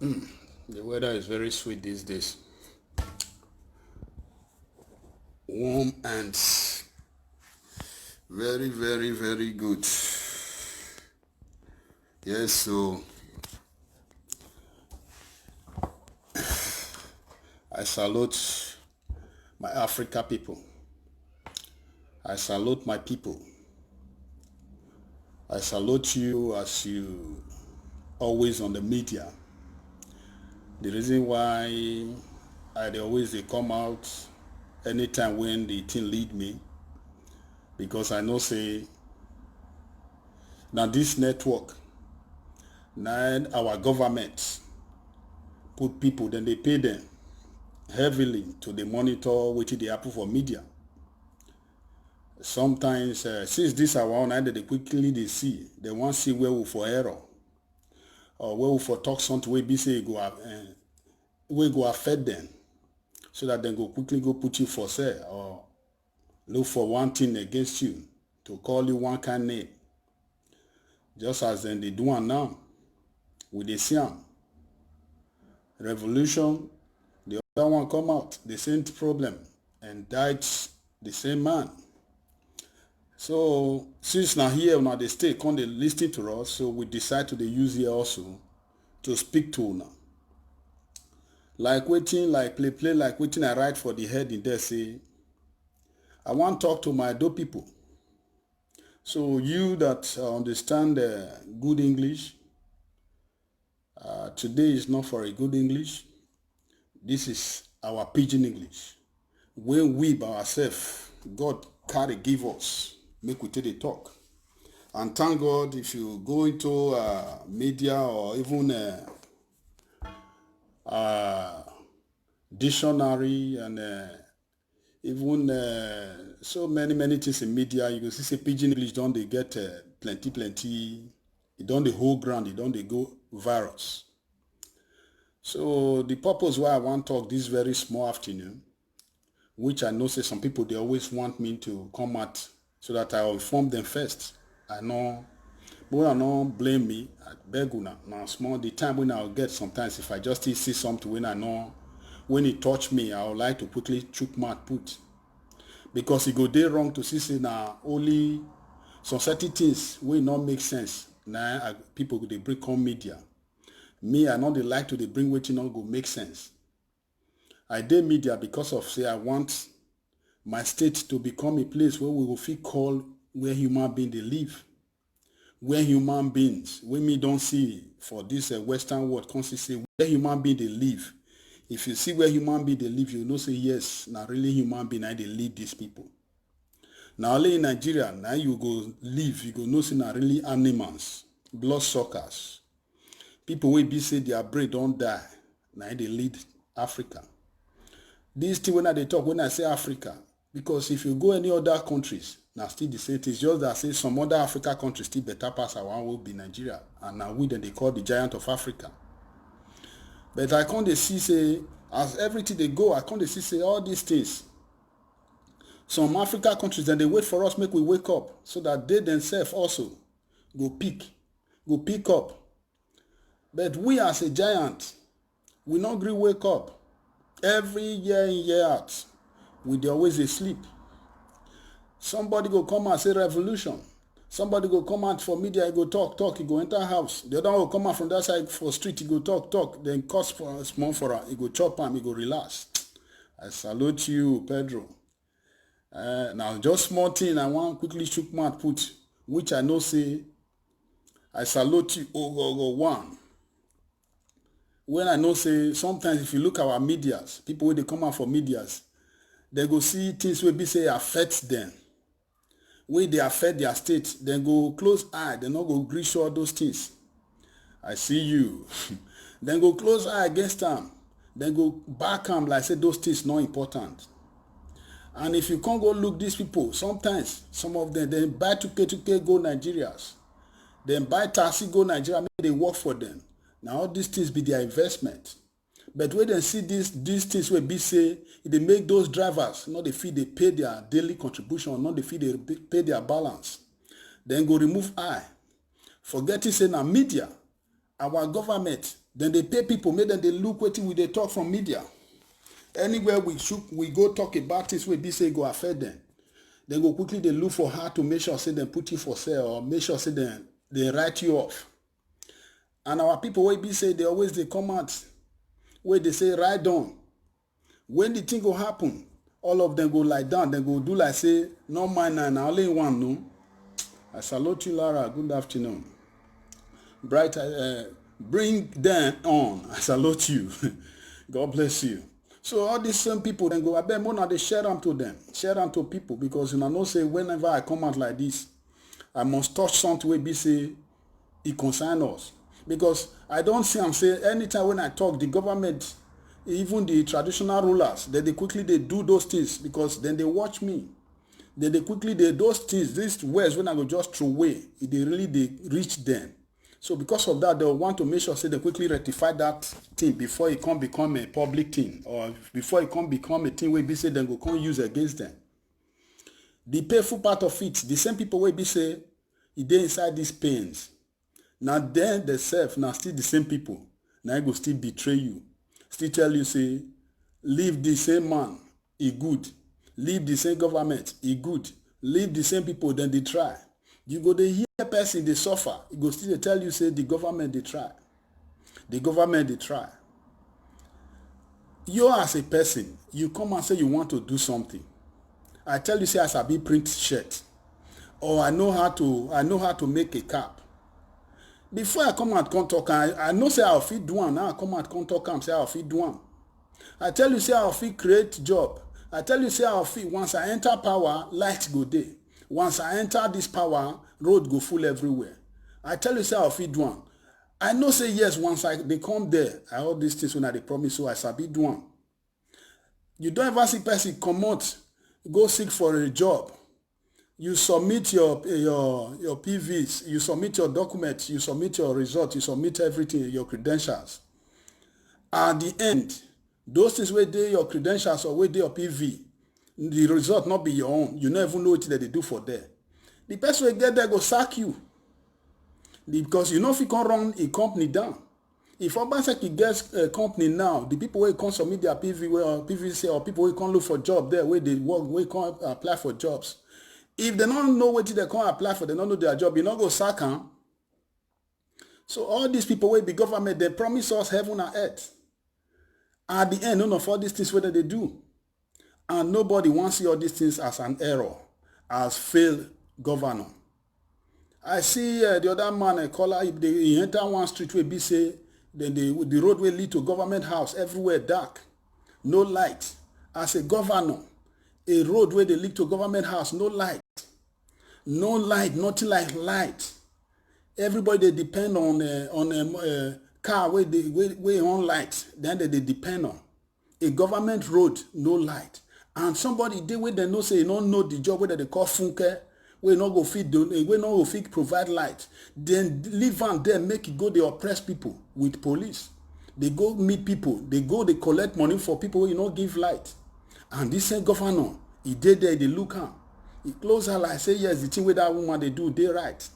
The weather is very sweet these days. Warm and very, very, very good. Yes, so I salute my Africa people. I salute my people. I salute you as you always on the media. The reason why they always come out anytime when the team lead me, because I know say now this network, now our government put people, then they pay them heavily to the monitor which they happen for media. Sometimes since this our own, they quickly they see, they want to see where we for error or where we for talk something where be say we go affect them, so that they go quickly go put you for sale or look for one thing against you to call you one kind name, just as then they do one now with the Siam revolution. The other one come out the same problem and died the same man. So since now here now they stay come they listening to us, so we decide to use here also to speak to now. Like waiting, like play, like waiting I write for the head in there say, I want to talk to my Edo people. So you that understand good English, today is not for a good English. This is our pidgin English. When we by ourselves, God carry give us, make we take the talk. And thank God if you go into media or even dictionary and even so many things in media, you can see say pidgin English don't they get plenty. It don't the whole ground, it don't they go virus. So the purpose why I want to talk this very small afternoon, which I know say some people they always want me to come at so that I inform them first. I know, but I don't blame me. I beg you now small the time when I'll get sometimes if I just see something when I know when it touch me, I would like to quickly chook my put. Because it go day wrong to see say now only some certain things will not make sense. Now people they bring on media. Me, I know they like to they bring what not go make sense. I did media because of say I want my state to become a place where we will feel called where human beings they live. Where human beings, when me don't see for this Western world, constantly say where human beings they live. If you see where human beings they live, you know say yes, now really human beings they lead these people. Now only in Nigeria, now you go live, you go know say now really animals, blood suckers. People will be say their brain don't die. Now they lead Africa. This thing when they talk, when I say Africa, because if you go any other countries, now still the same thing. It's just that say some other Africa countries still better pass our one will be Nigeria. And now we then they call the giant of Africa. But I can't see say, as everything they go, I can't see say all these things. Some Africa countries then they wait for us, make we wake up, so that they themselves also go pick up. But we as a giant, we not agree wake up. Every year in, year out, we dey always asleep. Somebody go come and say revolution. Somebody go come out for media, he go talk, he go enter house. The other one will come out from that side for street, he go talk, then cost for small for her, he go chop him, he go relax. I salute you, Pedro. Now just small thing I want quickly shook mouth put, which I know say, I salute you, one. When I know say sometimes if you look at our medias, people when they come out for medias, they go see things wey be say affect them. Wey they affect their state, then go close eye, they not go gree show all those things. I see you. Then go close eye against them. Then go back them like say those things not important. And if you can't go look these people, sometimes some of them they buy 2K go Nigerians. Then buy taxi go Nigeria, maybe they work for them. Now all these things be their investment. But when they see these things where be say, they make those drivers, not the fee they pay their daily contribution, not the fee they pay their balance. Then go remove eye. Forgetting say now media, our government, Then they pay people, make them they look wetin we dey talk from media. Anywhere we go talk about things wey be say go affect them. They go quickly they look for how to make sure say they put you for sale or make sure say they write you off. And our people wey be say they always they come out where they say write down. When the thing go happen, all of them go lie down. They go do like say no mind na only one no. I salute you, Lara. Good afternoon. Bright, bring them on. I salute you. God bless you. So all these same people then go, I bet more now they share them to them. Share them to people because you know say whenever I come out like this, I must touch something where be say it concern us. Because I don't see them say anytime when I talk, the government, even the traditional rulers, they quickly they do those things because then they watch me. Then they quickly they those things, these words when I go just throw away, they really they reach them. So because of that, they want to make sure say they quickly rectify that thing before it can become a public thing or before it can become a thing where be say they go can use against them. The painful part of it, the same people where be say they inside these pains. Now then they self now still the same people. Now I go still betray you. Still tell you say, leave the same man, he good. Leave the same government, he good. Leave the same people, then they try. You go to hear a person, they suffer. He go still tell you, say, the government, they try. The government, they try. You as a person, you come and say you want to do something. I tell you, say, as I be print shirt. Or I know how to make a cap. Before I come out, come talk, I know say I'll fit do one. Now I come out, come talk, and say I'll fit do one. I tell you, say I'll fit create job. I tell you, say I'll fit, once I enter power, light go there. Once I enter this power, road go full everywhere. I tell you, say I'll fit do one. I know say yes, once they come there, I all these things when I they promise, so I sabi do one. You don't ever see person come out, go seek for a job. You submit your PVs, you submit your documents, you submit your results, you submit everything, your credentials. At the end, those things where they your credentials or where they your PV, the result not be your own. You never even know what that they do for there. The person will get there go sack you. Because you know if you can run a company down. If Obaseki gets a company now, the people who can submit their PV or PVC or people who can look for job there where they work, where can apply for jobs. If they don't know what they can apply for, they don't know their job, you not go sack them. So all these people will be government, they promise us heaven and earth. At the end, none of all these things whether they do. And nobody wants to see all these things as an error, as failed governor. I see the other man, a caller, he enter one street where be say, then the road will lead to government house, everywhere dark, no light. As a governor, a road where they lead to government house, no light. No light, nothing like light. Everybody they depend on car where they on light, then they depend on. A government road, no light. And somebody they where they know say you don't know the job where they call funke, we not go feed we not go feed provide light. Then leave on there, make it go they oppress people with police. They go meet people, they collect money for people who you not give light. And this same governor, he did there, they look at. He close her like say yes, the thing with that woman they do, they right.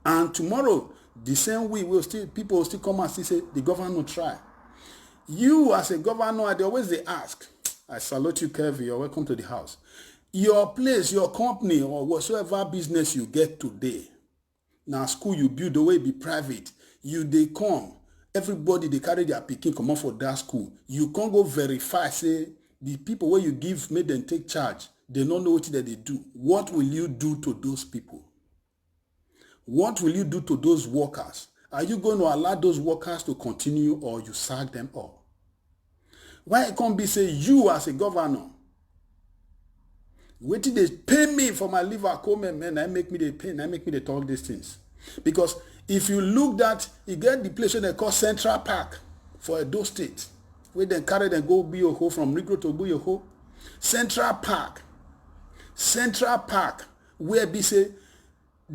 And tomorrow, the same way people will still come and say the governor try. You as a governor, they always they ask. I salute you, Kevin. You're welcome to the house. Your place, your company, or whatsoever business you get today. Now school you build the way be private. They come. Everybody they carry their pikin come out for that school. You can't go verify, say the people where you give make them take charge. They don't know what that they do. What will you do to those people? What will you do to those workers? Are you going to allow those workers to continue or you sack them all? Why it can't be say you as a governor, wait till they pay me for my liver comment, man, I make me the pain, I make me the talk these things. Because if you look that, you get the place where they call Central Park for Edo State, where they carry them go Biyoho from Rigro to Biyoho. Central Park, where be say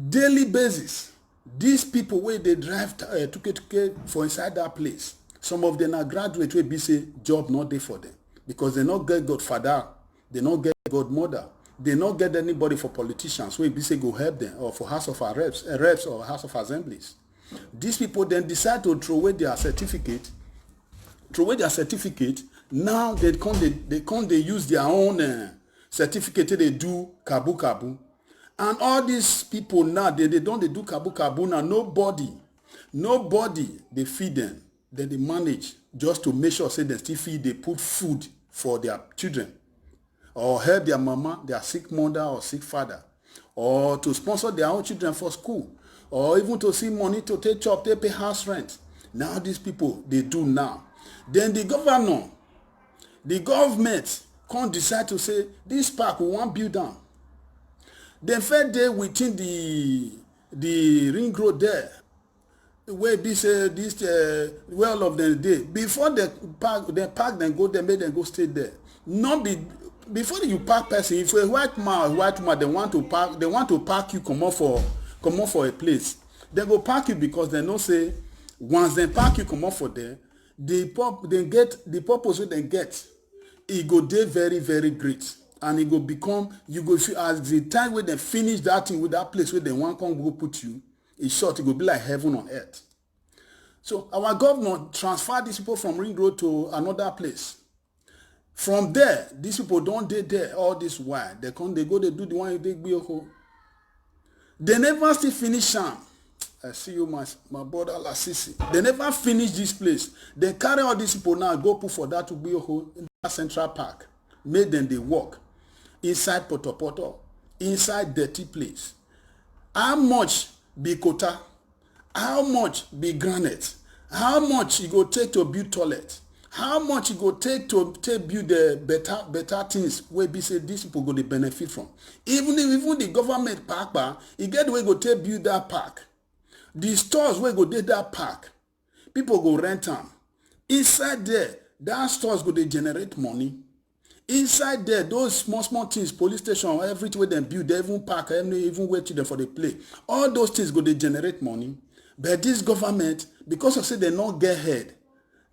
daily basis, these people where they drive to for inside that place. Some of them are graduates where be say job not there for them because they not get godfather, they not get godmother, they not get anybody for politicians where be say go help them or for House of Reps or House of Assemblies. These people then decide to throw away their certificate. Now they can't use their own certificate. They do kabu. And all these people now, they don't do kabu now. Nobody, they feed them. Then they manage just to make sure, say they still feed, they put food for their children. Or help their mama, their sick mother or sick father. Or to sponsor their own children for school. Or even to see money to take job, they pay house rent. Now these people, they do now. Then the government can't decide to say, this park we want build down. Then first day within the ring road there, where be say this well of the day, before the park then go there, make them go stay there. Not be before you park person, if a white man they want to park you come up for a place. They go park you because they know say once they park you come up for there, the purpose wey they get, it go dey very, very great. And it go become, you go feel as the time when they finish that thing with that place where they want come go put you, in short, it go be like heaven on earth. So our governor transferred these people from Ring Road to another place. From there, these people don't dey there all this while. They go, they do the one they go. They never still finish am. I see you, my brother Lasisi. They never finish this place. They carry all these people now, go put for that to be in that Central Park. Made them they walk inside Poto, inside dirty place. How much be quota? How much be granite? How much it go take to build toilet? How much it go take to build the better things where be say these people go to benefit from? Even the government park, it get where go take build that park. The stores where go dey that park, people go rent them. Inside there, that stores go they generate money. Inside there, those small things, police station, everything where they build, they even park, even wait children for the play. All those things go they generate money. But this government, because of say they not get head,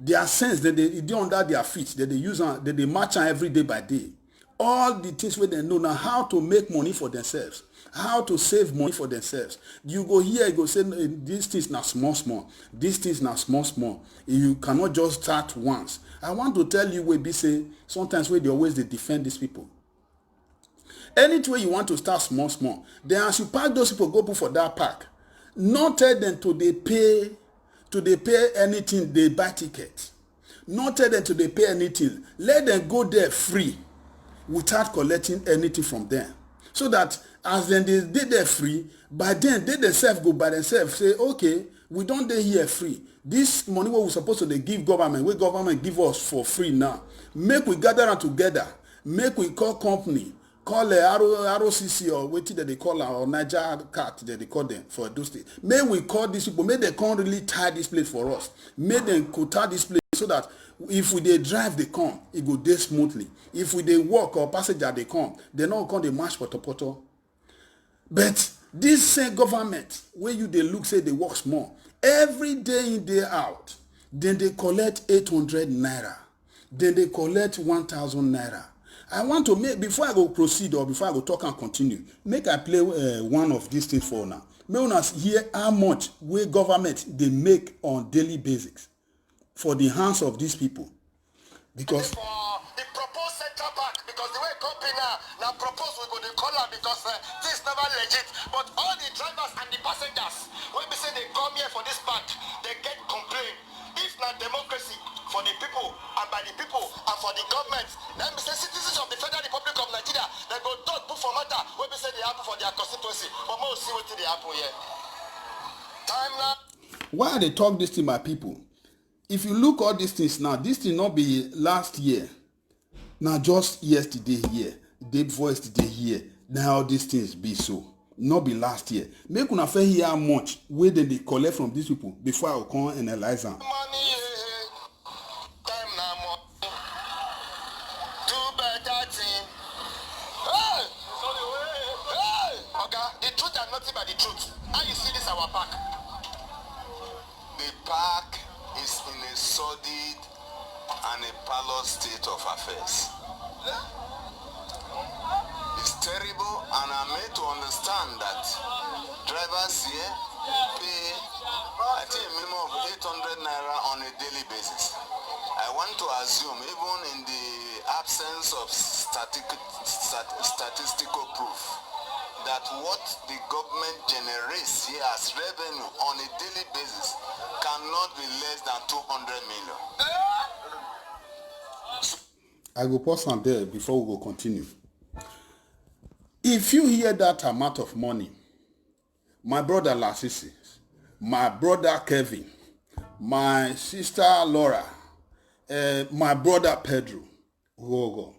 their sense that they under their feet, that they use that they march on every day by day. All the things where they know now how to make money for themselves, how to save money for themselves. You go here, you go say these things now small. These things now small. You cannot just start once. I want to tell you where be say sometimes where they always they defend these people. Any way you want to start small, then as you park those people, go put for that park. Not tell them to they pay anything, they buy tickets. Not tell them to they pay anything. Let them go there free without collecting anything from them. So that as then they did there free, by then they themselves go by themselves, say, okay, we don't dey here free. This money what we supposed to they give government, where government give us for free now. Make we gather them together. Make we call company. Call ROCC or what that they call or Niger Cat that they call them for those things. May we call these people, may they can't really tie this place for us. May them quota this place so that if we they drive they come, it go day smoothly. If we they walk or passenger they come, they not come they march poto. But this same government, where you they look say they work small, every day in day out, then they collect 800 naira, then they collect 1,000 naira. I want to make, before I go proceed or before I go talk and continue, make I play one of these things for now. May us hear how much way government they make on daily basis for the hands of these people. Because for the proposed Central Park, because the way company now propose we go to call her because this is never legit. But all the drivers and the passengers, when we say they come here for this park, they get complaint. If not democracy for the people and by the people and for the government, then we say citizens of the Federal Republic of Nigeria, they go don't put for matter when we say they happen for their constituency. But more see what they happen here. Time now. Why they talk this to my people? If you look all these things now, this thing not be last year. Now just yesterday here, day before yesterday here. Now all these things be so. Not be last year. Make una fair hear how much where they collect from these people before I will come and analyze them. Money, time now, money. Do better thing. Hey! Okay, the truth and nothing but the truth. How you see this our park? The park is in a sordid and a parlous state of affairs. It's terrible, and I'm made to understand that drivers here pay I think a minimum of 800 naira on a daily basis. I want to assume, even in the absence of statistical proof, that what the government generates here as revenue on a daily basis cannot be less than 200 million. I go pause on there before we go continue. If you hear that amount of money, my brother Lasisi, my brother Kevin, my sister Laura, my brother Pedro, go.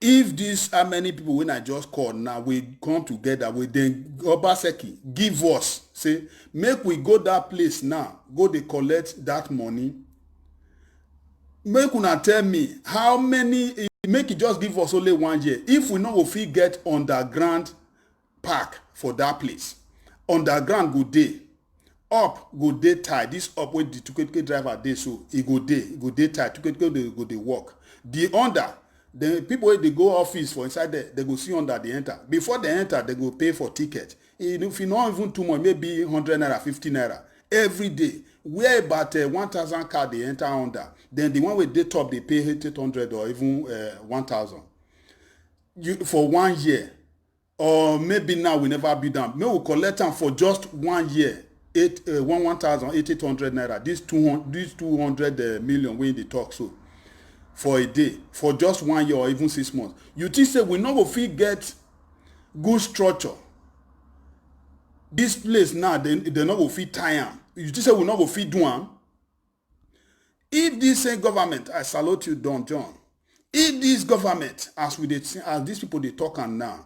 If this how many people when I just called now we come together with then Obaseki give us say make we go that place now go they collect that money. Make una tell me how many make it just give us only 1 year. If we know if we get underground park for that place, underground go day, up go day tight. This up with the tukeke driver day so he go day tight. Tukeke go they walk. The under the people wey dey go office for inside there they go see under they enter. Before they enter they go pay for ticket. If you not even too much maybe 100 naira 50 naira every day. Where about 1,000 car they enter under. Then the one with the top they pay 800 or even 1,000. For 1 year. Or maybe now we never be done. Maybe we collect them for just 1 year. 1,800 naira. This 200 million when they talk so. For a day. For just 1 year or even 6 months. You think say we not go fit get good structure. This place now they not go fit tie am. You think say we not go fit do am. If this same government, I salute you, Don John. If this government, as these people they talk and now,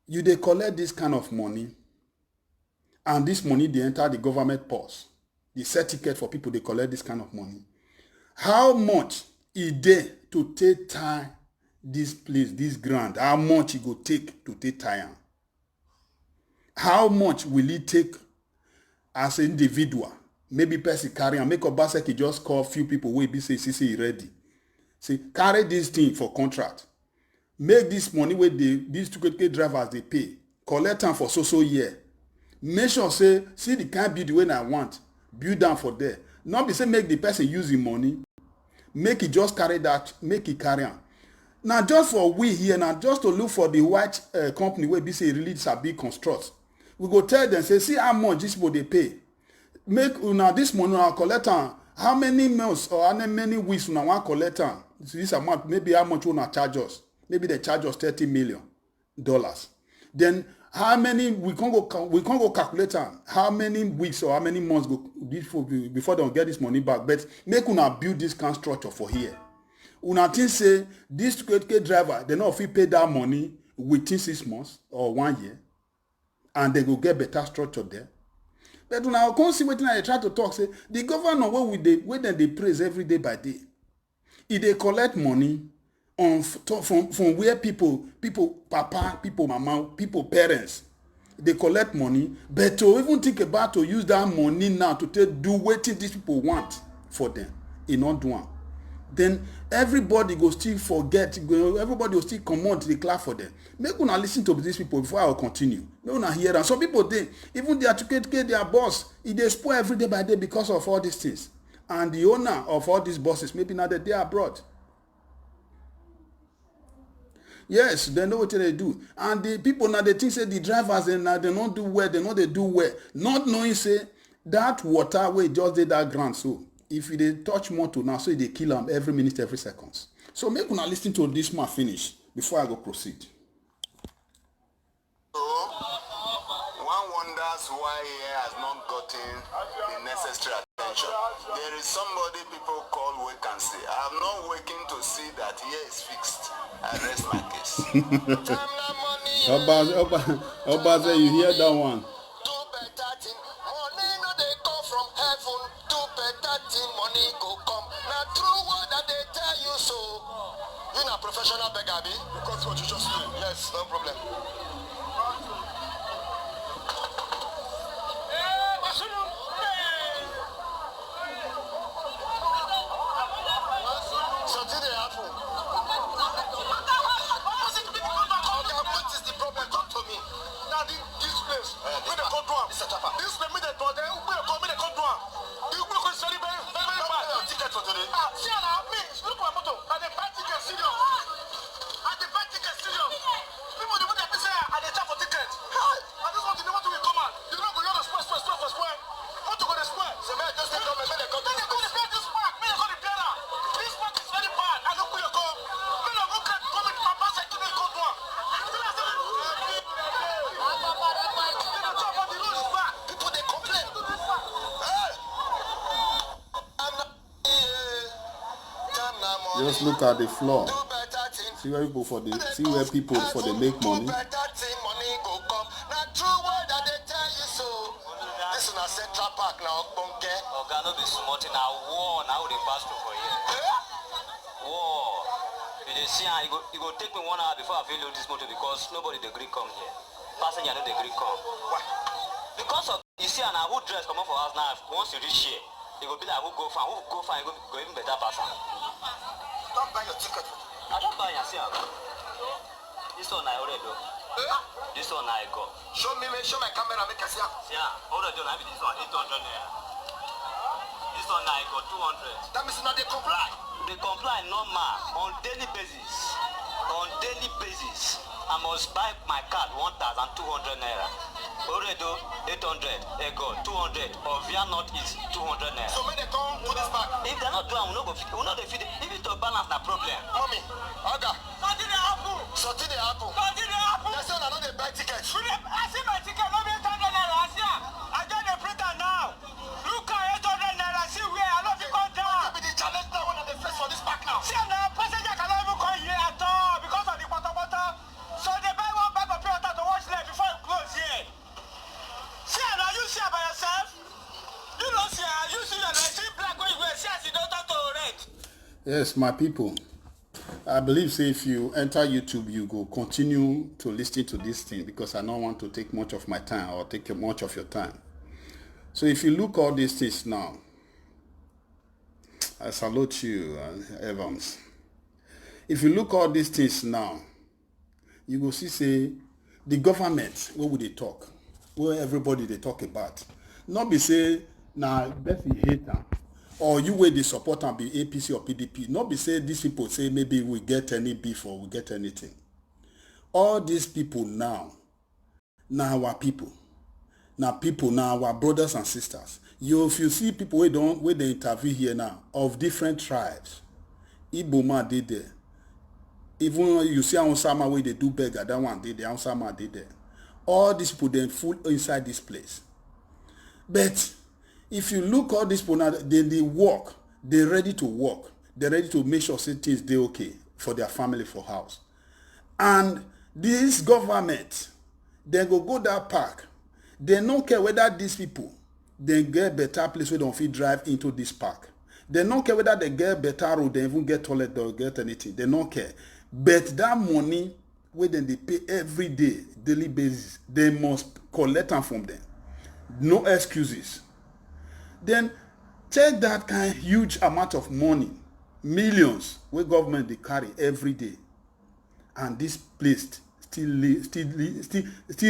you they collect this kind of money, and this money they enter the government purse. They set ticket for people they collect this kind of money. How much is there to take time this place, this ground? How much it go take to take time? How much will it take as an individual? Maybe person carry and make Obaseki just call few people wey be say CC ready. Say carry this thing for contract. Make this money wey these 2K drivers they pay. Collect them for so year. Make sure say see the kind build wey I want. Build them for there. Not be say make the person use the money. Make it just carry that. Make it carry on. Now just for we here now just to look for the white company wey be say really sabi construct. We go tell them say see how much this people they pay. Make una this money una collect am. How many months or how many weeks una want collect am? This amount maybe how much una charge us? Maybe they charge us $30 million. Then how many we can't go calculate am. How many weeks or how many months go before they get this money back? But make una build this kind of structure for here. Una think say this 2K driver they not fit pay that money within 6 months or 1 year, and they go get better structure there. But now come see wetin I try to talk say the governor wey dem dey praise every day by day. If they collect money from where people papa, people mama, people parents, they collect money, but to even think about to use that money now to do wetin these people want for them, e not do am. Then everybody go still forget, everybody will still come on to the clap for them. Make una listen to these people before I will continue. Make una hear them. Some people think, even their ticket, their boss, they spoil every day by day because of all these things. And the owner of all these bosses, maybe now that they are abroad. Yes, they know what they do. And the people now, they think, say, the drivers, they don't do well, they know they do well. Not knowing, say, that water way just did that ground so. If they touch motor now, so they kill them every minute, every seconds. So make una listen to this man finish before I go proceed. So, one wonders why he has not gotten the necessary attention. There is somebody people call wake and see. I am not waking to see that here is fixed. I rest my case. Oba, you hear that one? Money go come. Now true word that they tell you so. You're not professional beggar, be? Because what you just do. Yes, no problem. Something they happen. What is the problem? Talk to me. Now this place, where they go to him. This place, Just look at the floor. See where people for the make money. Money go come. Now true word that they tell you so. This is not Central Park now, Bonke. Okay, no be smart now. War now they pass through for here. War. You dey see, it go take me 1 hour before I feel load this motor because nobody dey gree come here. Passenger no dey gree come. Why? Because of you see, and I who dress come up for us now. Once you reach here, it go be like who go fine, go even better pass. Don't buy your ticket. I don't buy and see. This one I already do. This one I got. Show my camera, make us see. Yeah, already done. This one 800 naira. This one I got 200. That means not they comply. They comply normal on daily basis. On daily basis, I must buy my card 1,200 naira. Already 800, ego 200. Or via not is 200 naira. So when they come to this back, If they're not doing, we know they feed. If it's to balance the problem. mommy, Oga, Something happen. something they happen. Something happen. They say I know they buy tickets. I see my ticket. No be 800 naira. I got the printer now. Look at 800 naira. See where I love you go down. Be the challenge now when they face for this back now. See now, passenger cannot even come here at all because of the water. So they buy one bag of pure water to wash leg before you close here. See now, you see by yourself. You don't see. You see that I see black when you wear. See as you don't talk to red. Yes, my people. I believe say if you enter YouTube, you go continue to listen to this thing because I don't want to take much of my time or take much of your time. So if you look all these things now, I salute you, Evans. If you look all these things now, you go see say the government, what would they talk? Where everybody they talk about. Not be say, nah, that's the hater. Or you where they support and be APC or PDP. Not be say these people say maybe we get any beef or we get anything. All these people now our people. Now our brothers and sisters. If you see people where they interview here now of different tribes, Igbo man did there. Even you see Ansama where they do beggar, that one did there, Ansama did there. All these people then full inside this place. But if you look all these people now, they work, they're ready to work, they're ready to make sure things they okay for their family, for house. And this government, they go that park. They don't care whether these people they get better place where they don't feel drive into this park. They don't care whether they get better road, they even get toilet, or get anything. They don't care. But that money where they pay every day, daily basis, they must collect them from them. No excuses. Then take that kind of huge amount of money, millions, where government they carry every day, and this place still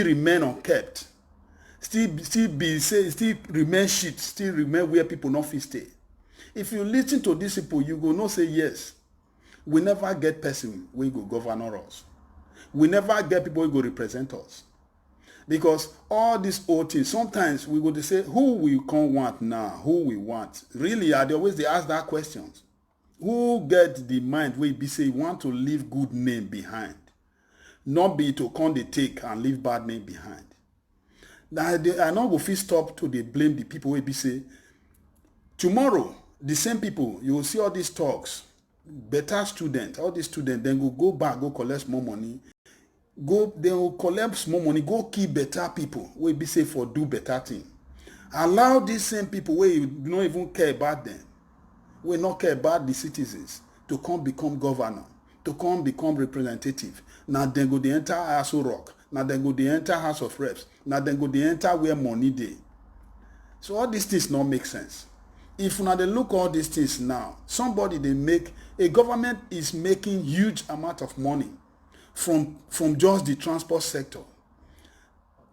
remain unkept. Still remain shit, still remain where people not fit stay. If you listen to these people, you go not say yes. We never get person who go govern us. We never get people who go represent us. Because all these old things, sometimes we go to say, who we can't want now, who we want. Really, they ask that questions. Who get the mind where be say want to leave good name behind? Not be to come they take and leave bad name behind. Now, I know if we stop to they blame the people where be say, tomorrow, the same people, you will see all these talks, better students, all these students, then go back, go collect more money, they will collect more money, go keep better people, where be say for do better thing. Allow these same people where you don't even care about them, where not care about the citizens, to come become governor, to come become representative. Now then go the enter Aso Rock. Now then go the enter House of Reps. Now then go the enter where money dey. So all these things not make sense. If now they look all these things now, a government is making huge amount of money from just the transport sector.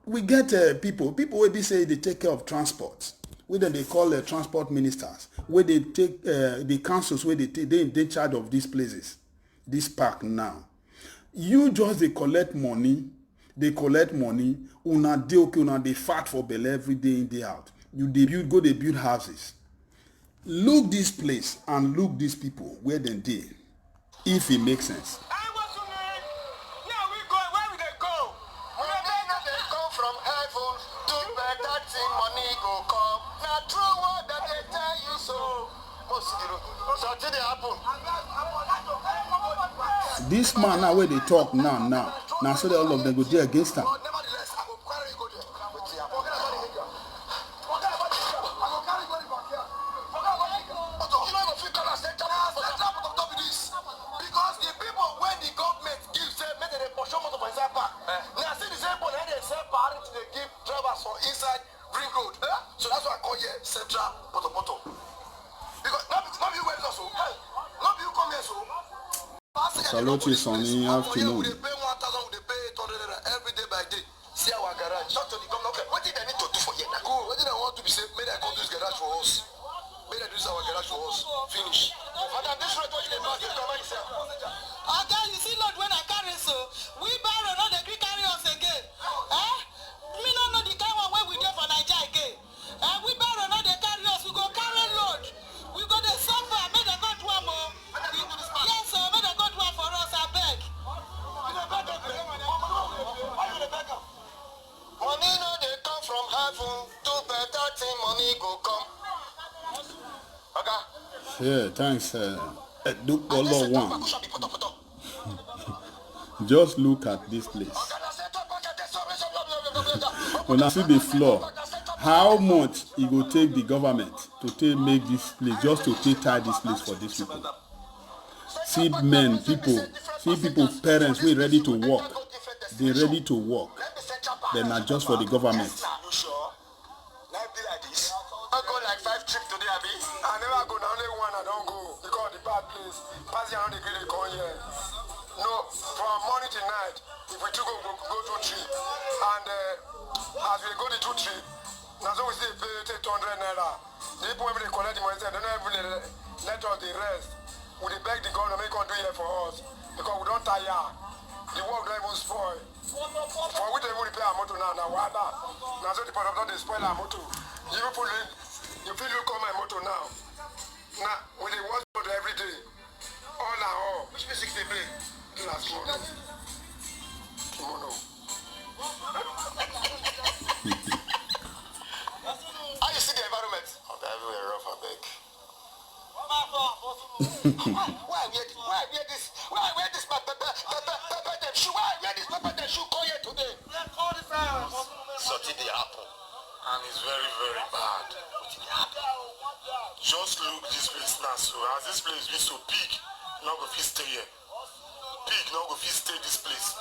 We get people where they say they take care of transport. Where they call transport ministers. Where they take the councils where they charge of these places, this park now. You just they collect money, una dey okay, una dey fat for belle every day in, day out. You build houses. Look this place and look these people where they dey, if it makes sense. From heaven, do better thing, money go come. Now true word that they tell you so. So did it happen? This man now where they talk now so that all of them go there against him. Nevertheless, I will carry you go there. Because the people, when the government gives them, make the portion motor for inside park. Now, see the same point, they sell party to they give drivers for inside Green Road. So that's why I call here Central Poto. Because not you wait also. Not you come here so. Salute you, Sonny. Afternoon. We pay 1,000, we pay 800 every day by day. See our garage. Talk to the government. Okay, what did they need to do for you? What did I want to be said? May they come to this garage for us. May they do our garage for us. Finish. Madam, this road what you pass, you cover yourself. Okay, you see, Lord, when I carry so, we borrow not the Greek carry us again. Me no know the kind of way we do for Nigeria again. We borrow not the carry us, we go carry load. We go the suffer, may they go to one more. Yes, sir, may they go to one for us, I beg. Money no they come from heaven. Do better thing, money go come. Okay. Yeah, thanks. Look, all one. Just look at this place. When I see the floor, how much it will take the government to make this place, just to tie this place for these people. See men, people, parents, we ready to work. They ready to work. They're not just for the government. I go like 5 trips today, Abi. I never go, now only one I don't go. Because the bad place. Pass around the grid, they come here. No, from morning till night, if we go 2 trips. And as we go the 2 trips, now so we say pay 800 naira. The people when they collect the money, they don't even let us the rest. We beg the government make them do it for us. Because we don't tire. The work don't even spoil. For we don't even repair our motor now. Now so the part of they spoil our motor. You feel you call my motor now. Now, we dey watch motor every day. All and all. Which music they play? Last one. Kimono. How you see the environment? Oh, they're everywhere rough, I beg. Why wear this? Why wear this pepper them shoe? Why wear this pepper them shoe? Come here today. Sorted the apple. And it's very, very bad. Just look this place now. So as this place is so big, not go fit stay here. Big, not go fit stay this place.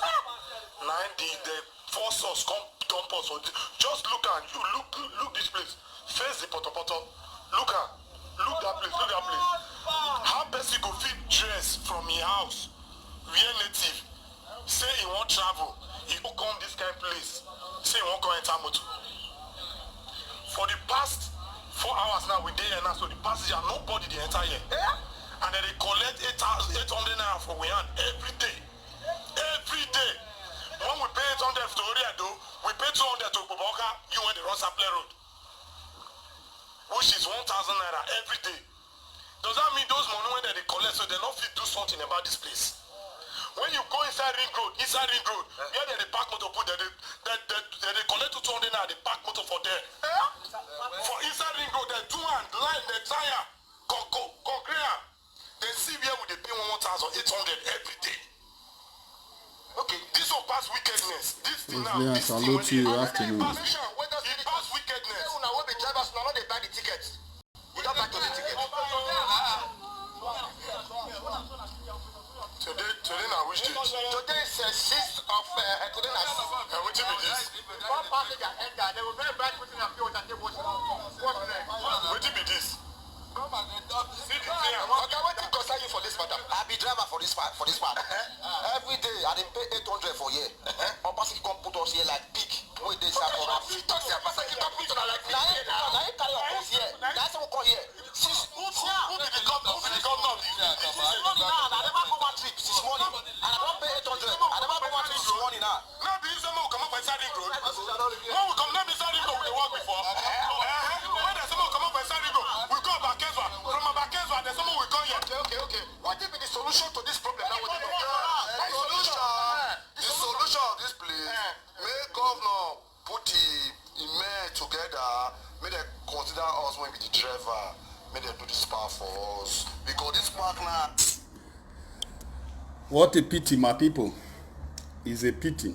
Now they force us, come dump us. Just look at you. Look this place. Face the poto. Look that place. How best you go fit dress from your house? Real native. Say he won't travel. He will come this kind of place. Say he won't go enter motor. For the past 4 hours now, we there now, so the passenger, nobody they enter here. And then they collect 800 naira for we hand every day. Every day. When we pay 800 to Oriado, we pay 200 to Boboka, you went the Rosaple Road. Which is 1,000 naira every day. Does that mean those money when they collect, so they don't fit do something about this place? When you go inside Ring Road, where they park motor put they collect 200 naira, they park motor for there. For inside Ring Road, they do and line, they tire, concrete. They see where we they pay 1,800 every day. Okay, this will pass wickedness. This thing now, this thing when they afternoon. It pass wickedness. Now when the drivers now they buy the tickets. We don't buy the ticket. Today now which date? Today is 6th of today now. And which be this? One passenger enter. They will very bad putting a few and they watch. Which be this? See the thing. Okay, what thing concern you for this matter? I be driver for this part. Every day I dey pay 800 for here. One passenger come put us here like pig. Wait they say for us. Taxi passenger come put us like pig. Now you carry your house here. That's what we call here. Who be the governor? I never go one trip this morning. And I don't pay 800. I never go one trip this morning now. Now the inside will come up inside the road. When we come down inside the road, we walk before. When there's someone come up inside the road, we go back Kezwa. From Abakezwa, there's someone we come here. Okay. What will be the solution to this problem now? The solution of this place, may governor put the men together, may they consider us when we be the driver, may they do this part for us. Because this park now, What a pity, my people. Is a pity.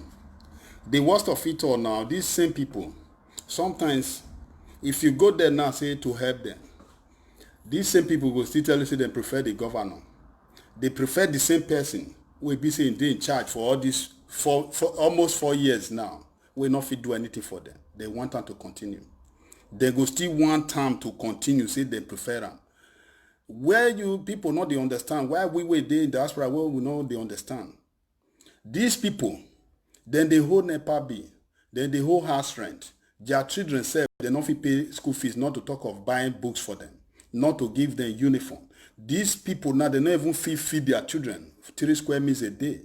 The worst of it all now, these same people, sometimes if you go there now, say to help them, these same people will still tell you say they prefer the governor. They prefer the same person will be saying they in charge for all this for almost 4 years now. We not fit do anything for them. They want them to continue. They go still want time to continue, say they prefer them. Where you people not they understand, why we there in diaspora, where we know they understand. These people, then they hold NEPA bill, then they hold house rent. Their children say they not fit pay school fees, not to talk of buying books for them, not to give them uniform. These people now, they not even feed their children 3 square meals a day.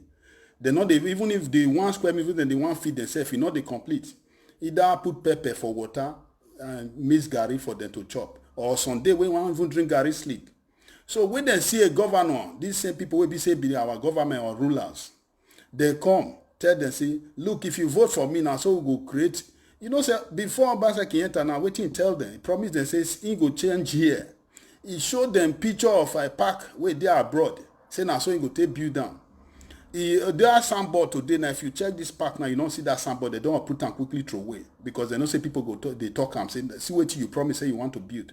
They not even if they 1 square meal, then they want feed themselves, you know they complete. Either put pepper for water and mix garri for them to chop, or Sunday we won't even drink garri sleep. So when they see a governor, these same people will be say be our government or rulers, they come tell them say, look, if you vote for me now, so we go create. You know, say before Obaseki enter now, waiting tell them, he promise them says he go change here. He showed them picture of a park where they are abroad. Say now so he go take build down. There are sandboard today now. If you check this park now, you don't see that sandboard. They don't put them quickly throw away because they don't say people go talk, they talk and say see what you promise say you want to build.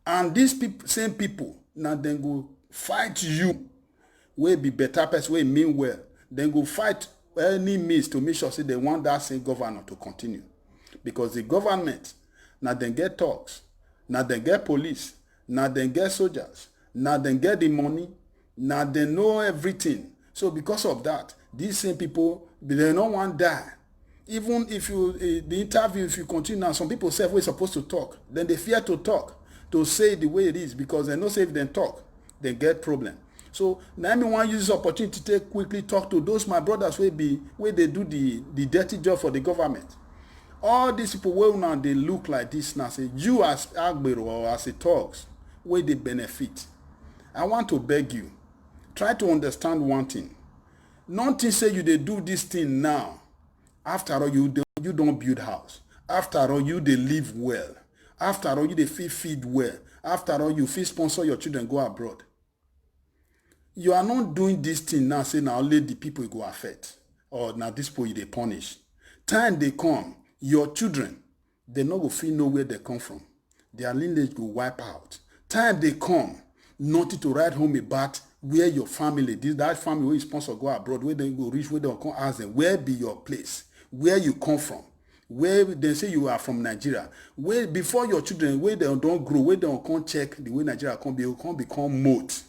And these people, same people now then go fight you. Will be better person, will mean well. Then go fight any means to make sure say they want that same governor to continue. Because the government now then get talks, now then get police, now then get soldiers, now then get the money, now they know everything. So because of that, these same people, they don't want to die. Even if you, the interview, if you continue now, some people say we're supposed to talk. Then they fear to talk, to say the way it is, because they know say if they talk, they get problem. So now me want to use this opportunity to quickly talk to those my brothers where they do the dirty job for the government. All these people well now they look like this now. Say you as Agbero or as a talks where they benefit. I want to beg you, try to understand one thing. Nothing say you they do this thing now. After all, you don't build house. After all, you they live well. After all, you they feed well. After all, you feel sponsor your children go abroad. You are not doing this thing now, say now only the people you go affect. Or now this people you they punish. Time they come, your children, they not go feel know where they come from. Their lineage go wipe out. Time they come, nothing to write home about where your family, that family where you sponsor go abroad, where they go reach, where they come ask them, where be your place, where you come from, where they say you are from Nigeria, where before your children, where they don't grow, where they don't come check the way Nigeria come be, you come become moat,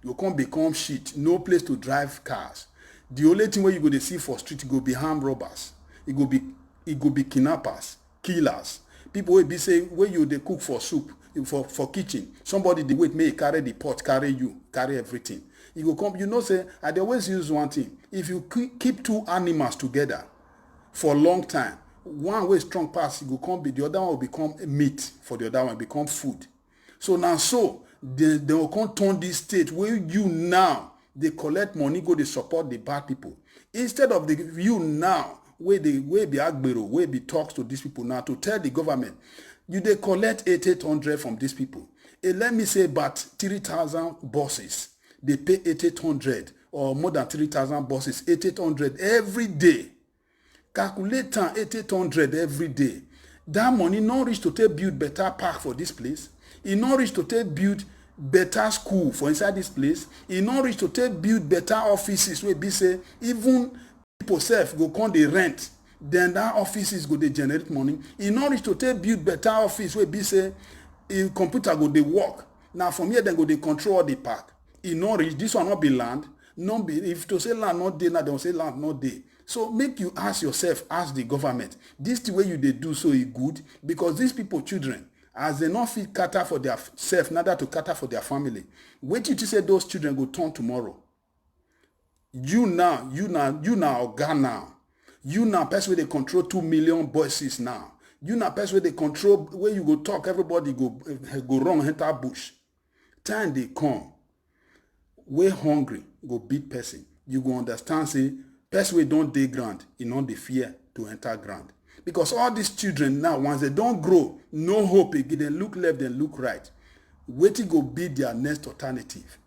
you come become shit, no place to drive cars. The only thing where you go to see for street, it go be armed robbers, it go be kidnappers, killers, people will be say where you they cook for soup. For kitchen, somebody the wait may carry the pot, carry everything. You go come, you know say I always use one thing. If you keep 2 animals together for a long time, one way strong pass, you go come be the other one will become meat for the other one, become food. So now they will come turn this state where you now they collect money, go they support the bad people. Instead of you now where be Agbero, where be talks to these people now to tell the government. You they collect 800 from these people. Let me say about 3,000 buses. They pay 800 or more than 3,000 buses, 800 every day. Calculate 800 every day. That money not reach to take build better park for this place. It not reach to take build better school for inside this place. It not reach to take build better offices where be say even people self go come they rent. Then that offices go they generate money. In order to take build better office where be say computer go they work. Now from here then go they control the park. In order this one not be land, not be if to say land not day now they will say land not day. So make you ask yourself, ask the government. This the way you they do so is good because these people children as they not fit cater for their self, neither to cater for their family. Wait till you say those children go turn tomorrow. You now organ now. You now person where they control 2 million voices now. You now person where they control where you go talk, everybody go wrong, enter bush. Time they come, where hungry, go beat person. You go understand, say, person where don't dey ground, you know the fear to enter ground. Because all these children now, once they don't grow, no hope again, they look left, they look right. Waiting go be their next alternative.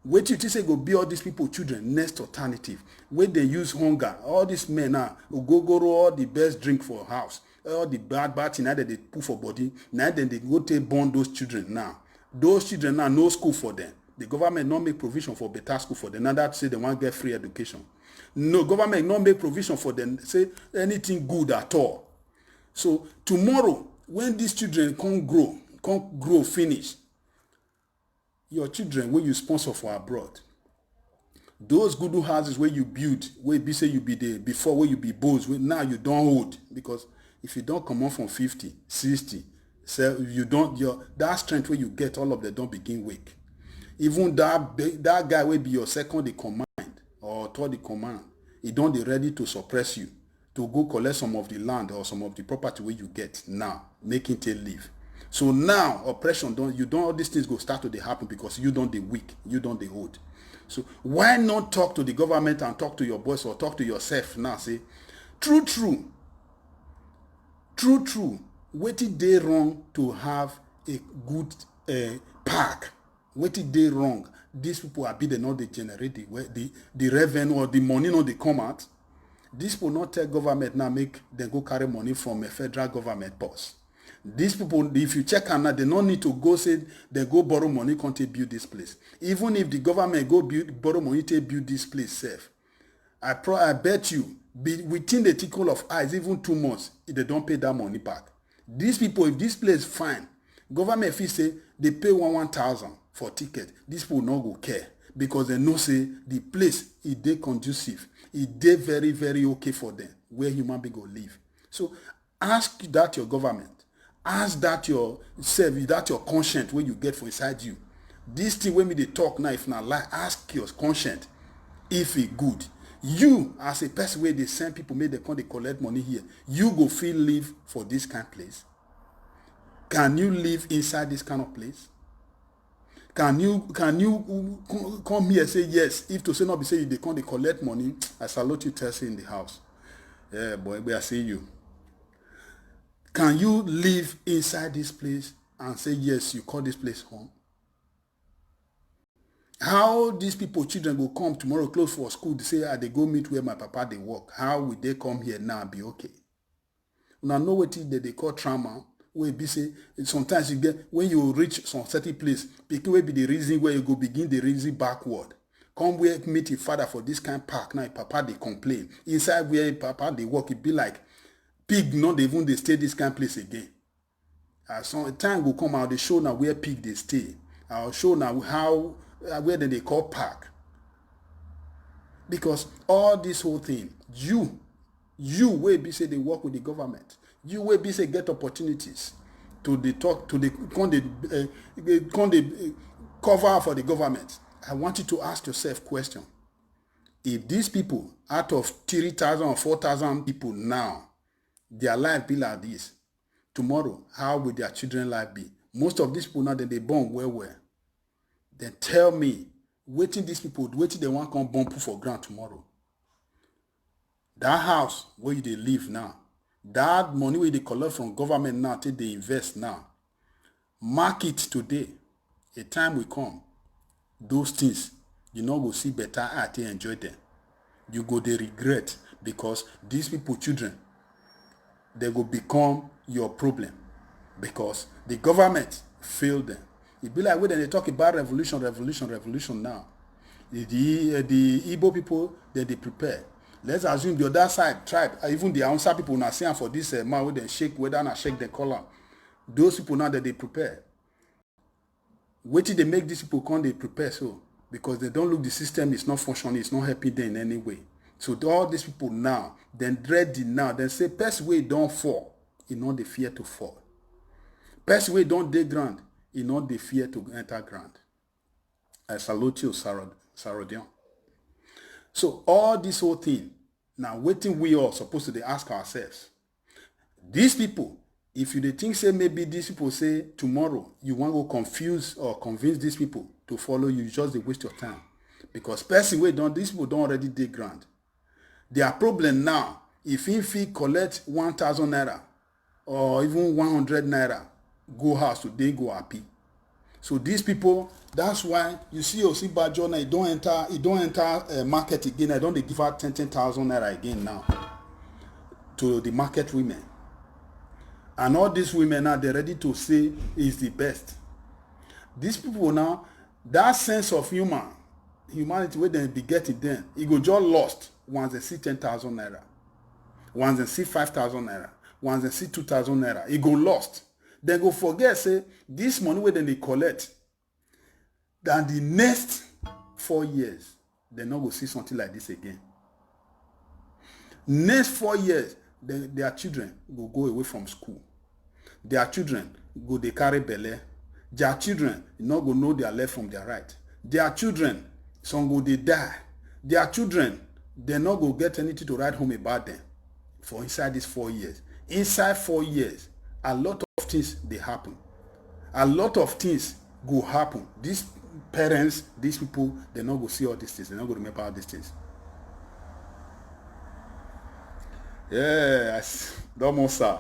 Wait till you say go be all these people children next alternative. When they use hunger, all these men now go all the best drink for house, all the bad thing that they put for body. Now then they go take born those children now. Those children now no school for them. The government not make provision for better school for them. Now that say they want get free education. No, government not make provision for them. Say anything good at all. So tomorrow when these children can't grow finish. Your children where you sponsor for abroad, those good houses where you build, where be say you be there before, where you be bows, where now you don't hold, because if you don't come on from 50, 60, so you don't that strength where you get, all of them don't begin weak. Even that guy will be your second in command or third in command. He don't be ready to suppress you, to go collect some of the land or some of the property where you get now, making it leave. So now oppression all these things go start to happen because you don't the weak, you don't the hold. So why not talk to the government and talk to your boss or talk to yourself now? Say, true. What is they wrong to have a good park? What is they wrong? These people are they not they generate the revenue or the money not they come out. This will not tell government now make them go carry money from a federal government boss. These people, if you check on that, they don't need to go say they go borrow money to build this place. Even if the government go borrow money to build this place safe, I bet you within the tickle of eyes, even 2 months, if they don't pay that money back. These people, if this place fine, government fee say they pay 1,000 for ticket. These people not go care because they know say the place is they conducive, is they very very okay for them where human being go live. So ask that your government. Ask that yourself, that your conscience where you get for inside you. This thing when they talk now, if not lie, ask your conscience if it good. You as a person where they send people, they collect money here. You go feel live for this kind of place. Can you live inside this kind of place? Can you come here and say yes? If to say not be say they can't collect money, I salute you, Tessie in the house. Yeah, boy, I see you. Can you live inside this place and say, yes, you call this place home? How these people, children, will come tomorrow, close for school, they say, they go meet where my papa, they work. How will they come here now and be okay? Now, know what they call trauma, where be say, sometimes you get, when you reach some certain place, it will be the reason where you go begin the reason backward. Come where meet your father for this kind of park. Now, papa, they complain. Inside where papa, they work, it be like, pig not even they stay this kind of place again. Some time will come out, they show now where pig they stay. I'll show now how where they call park. Because all this whole thing, you will be say they work with the government. You will be say get opportunities to the talk to the cover for the government. I want you to ask yourself question. If these people out of 3,000 or 4,000 people now, their life be like this, tomorrow, how will their children life be? Most of these people now, they born well. Then tell me, waiting these people, waiting they want to come bomb put for ground tomorrow. That house where they live now, that money where they collect from government now, till they invest now, market today, a time will come, those things, you know, go see better at and enjoy them. You go they regret because these people, children, they will become your problem because the government failed them. It be like when they talk about revolution now. The Igbo people, they prepare. Let's assume the other side, tribe, even the Hausa people now saying for this man with them shake, whether not shake the collar. Those people now that they prepare. Wait till they make these people come, they prepare so. Because they don't look, the system is not functioning, it's not helping them in any way. So all these people now, then dread it now, then say, best way don't fall, you know they fear to fall. Best way don't dig ground, you know they fear to enter ground. I salute you, Sarodion. So all this whole thing, now waiting we all supposed to ask ourselves, these people, if you think say maybe these people say tomorrow you want to confuse or convince these people to follow you, just they waste your time. Because person way don't, these people don't already dig ground. Their problem now, if he collect 1,000 naira or even 100 naira, go house today, go happy. So these people, that's why you see Osinbajo now, he don't enter market again. I don't they give her 10,000 naira again now to the market women. And all these women now, they're ready to say is the best. These people now, that sense of humanity where they be getting them, it go just lost once they see 10,000 naira. Once they see 5,000 naira. Once they see 2,000 naira. It go lost. They go forget, say, this money where they collect, then the next 4 years, they not go see something like this again. Next 4 years, their children will go away from school. Their children go they carry belle. Their children not go know their left from their right. Their children, some go they die. Their children, they not go get anything to write home about them for inside these 4 years. Inside 4 years, a lot of things they happen. A lot of things go happen. These parents, these people, they not go see all these things. They not go remember all these things. Yes, domo sir.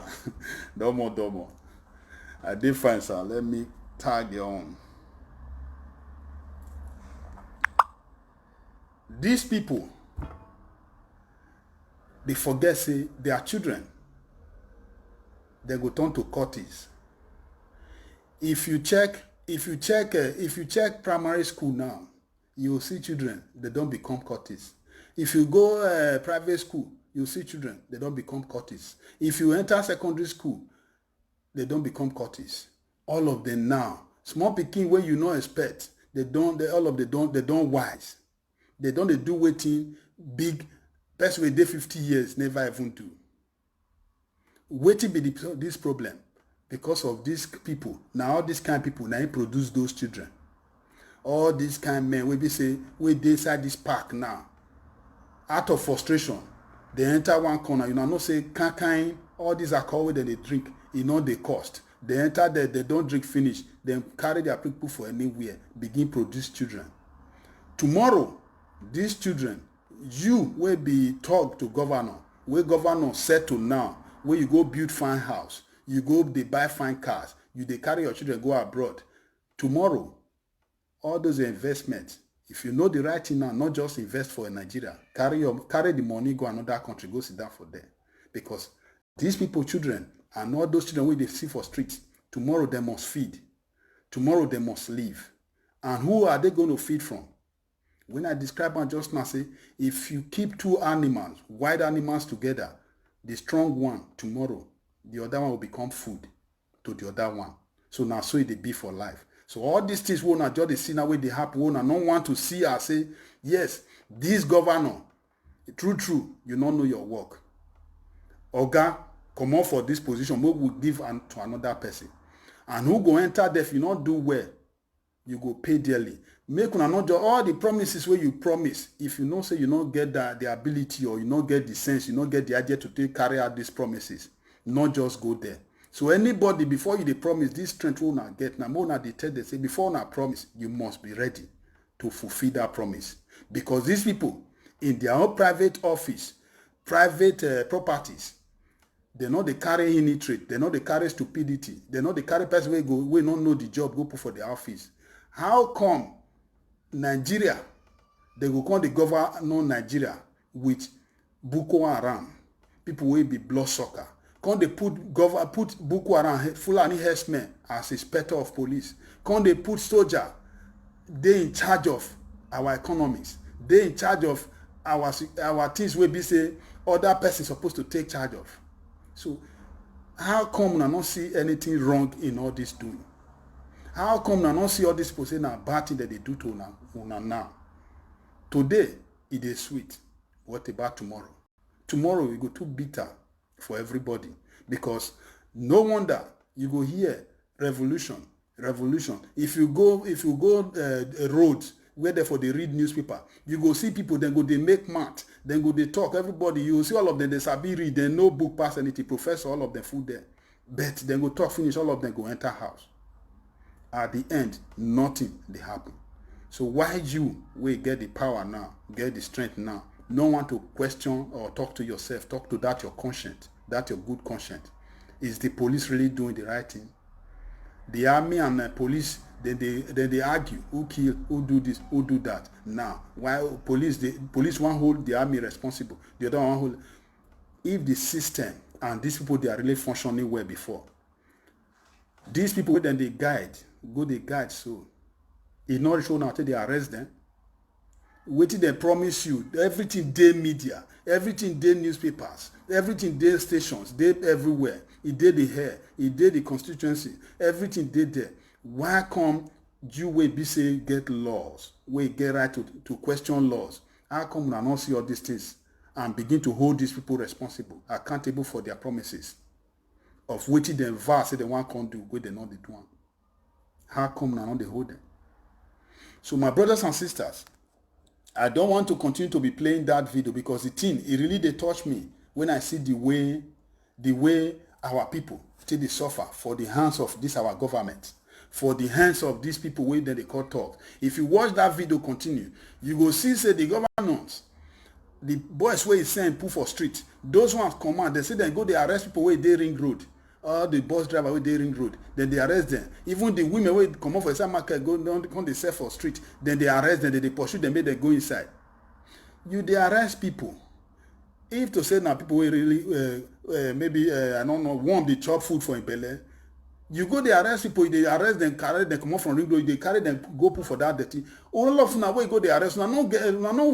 Domo. I did find sir. Let me tag you on. These people, they forget say their children, they go turn to courtiers. If you check primary school now, you will see children, they don't become courtiers. If you go private school, you see children, they don't become courtiers. If you enter secondary school, they don't become courtiers. All of them now, small pikin where you not expect, they don't wise. They don't do waiting big person with 50 years never even do. Waiting be this problem because of these people. Now all these kind of people now produce those children. All these kind of men we be say we dey inside this park now. Out of frustration, they enter one corner. You know say kind all these alcohol that they drink, you know they cost. They enter there, they don't drink finish, then carry their people for anywhere, begin produce children. Tomorrow, these children, you will be talk to governor, where governor settle now, where you go build fine house, you go they buy fine cars, you they carry your children go abroad. Tomorrow, all those investments, if you know the right thing now, not just invest for Nigeria, carry the money, go another country, go sit down for them. Because these people, children, and all those children where they see for streets, tomorrow they must feed. Tomorrow they must live. And who are they going to feed from? When I describe one just now, say, if you keep two animals, wild animals together, the strong one, tomorrow, the other one will become food to the other one. So now, so it be for life. So all these things will not just see now where they happen, will not want to see and say, yes, this governor, true, you don't know your work. Oga, come on for this position, we will give to another person. And who go enter there if you not do well, you go pay dearly. Make una not just all the promises where you promise. If you know say you not get the ability or you not get the sense, you not get the idea to carry out these promises, not just go there. So anybody before you they promise this strength will not get. Now more they tell they say before una promise, you must be ready to fulfill that promise. Because these people in their own private office, private properties, they know they carry illiterate, they know they carry stupidity, they know they carry person we don't know the job, go put for the office. How come Nigeria, they go call the governor Nigeria with Boko Haram, people will be bloodsucker. Can they put Boko Haram, Fulani herdsmen as inspector of police? Can they put soldier? They in charge of our economics. They in charge of our things will be say other person supposed to take charge of. So how come I not see anything wrong in all this doing? How come I not see all these people saying a bad thing that they do to una now? Today, it is sweet. What about tomorrow? Tomorrow, we go too bitter for everybody. Because no wonder you go hear revolution. If you go roads, where therefore they read newspaper, you go see people, then go they make math, then go they talk, everybody, you will see all of them, they sabi read, they no book pass anything, professor, all of them food there. But then go talk, finish, all of them go enter house. At the end, nothing they happen. So why you will get the power now, get the strength now, no one to question or talk to yourself, talk to that your conscience, that your good conscience. Is the police really doing the right thing? The army and police, then they argue who kill, who do this, who do that. Now, while police one hold the army responsible, the other one hold. If the system and these people, they are really functioning well before, these people then they guide, so it's not shown until they arrest them. Waiting they promise you everything day media, everything day newspapers, everything day stations, day everywhere. It did the hair, it did the constituency, everything did there. Why come you will be say get laws, we get right to question laws? How come we not see all these things and begin to hold these people responsible, accountable for their promises of waiting them vow say they want can't do, where they not the one? How come we not they hold them? So my brothers and sisters, I don't want to continue to be playing that video because the thing, it really they touch me when I see the way our people take the suffer for the hands of this our government, for the hands of these people wey they call talk. If you watch that video continue, you go see say the governors, the boys wey send put for street, those ones come out, they say they go they arrest people wey dey ring road, or the bus driver wey dey ring road, then they arrest them. Even the women wey come out for inside market go down come they sell for street, then they arrest them, then they pursue them, make them go inside. You they arrest people. If to say now people wey really maybe I don't know, want the chop food for belly, you go they arrest people, they arrest them, carry them come out from ring road, they carry them go put for that dirty. All of now wey go they arrest, una no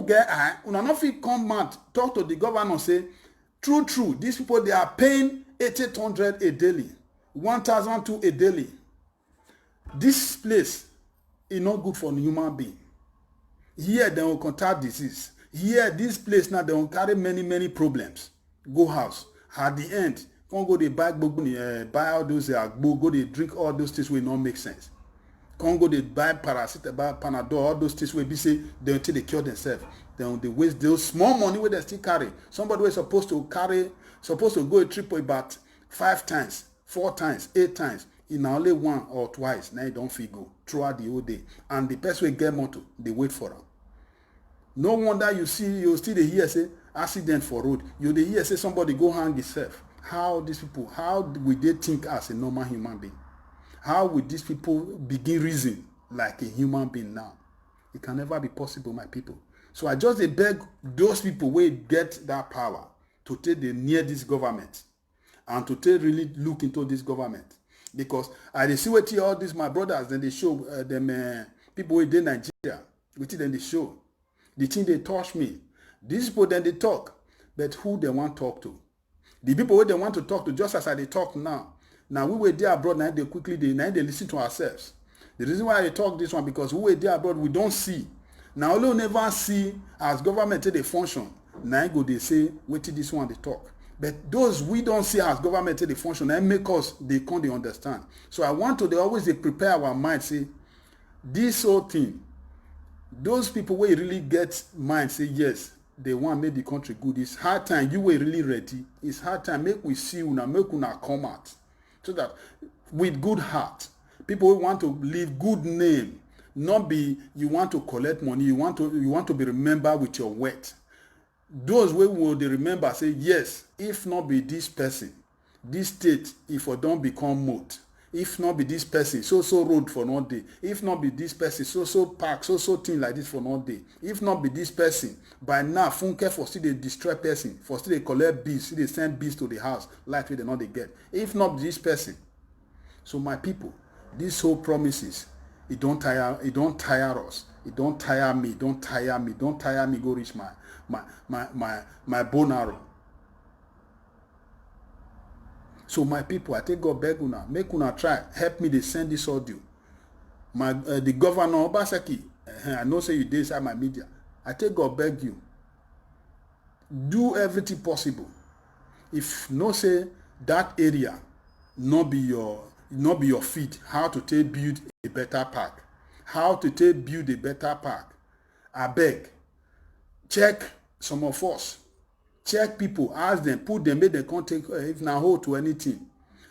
get eye, una no fit come out talk to the governor say true these people they are paying 800 a daily, 1,002 a daily. This place is not good for a human being. Here they will contract disease. Here this place now they will carry many problems. Go house. At the end, can't go they buy all those go they drink all those things will not make sense. Can't go they buy paracetamol, Panadol, all those things will be say they until they cure themselves. Then they waste those small money where they still carry. Somebody was supposed to go a trip about 5 times, 4 times, 8 times. In only 1 or twice, now you don't feel go throughout the whole day. And the person will get motor, they wait for them. No wonder you still hear say accident for road. You dey hear say somebody go hang himself. How these people, how will they think as a normal human being? How will these people begin reason like a human being now? It can never be possible, my people. So I just beg those people who get that power to take the near this government and to take really look into this government. Because I see what all these my brothers, then they show them people who in Nigeria, which then they show. The thing they touch me. These people then they talk, but who they want to talk to? The people who they want to talk to, just as they talk now. Now we were there abroad, now they listen to ourselves. The reason why I talk this one, because we were there abroad, we don't see. Now we never see as government they function. Now go they say, wait till this one they talk. But those we don't see as government they function, and make us they can't understand. So I want to they prepare our mind, say, this whole thing. Those people will really get mind say yes, they want to make the country good. It's hard time. You were really ready. It's hard time. Make we see una, make una come out. So that with good heart, people will want to leave good name. Not be you want to collect money. You want to be remembered with your worth. Those will they remember say yes. If not be this person, this state, if I don't become moat. If not be this person, so road for not day. If not be this person, so park, so thing like this for not day. If not be this person, by now, Funke for still they destroy person, for still they collect bees, still they send bees to the house, like they not they get. If not be this person. So my people, these whole promises, it don't tire us. It don't tire me, don't tire me, go reach my bone arrow. So my people, I take God beg una, make una try, help me, they send this audio. The governor Obaseki, I know say you did inside my media. I take God beg you, do everything possible. If no say that area not be your feet, how to take build a better park, I beg, check some of us. Check people, ask them, put them, make them can't take if now hold to anything.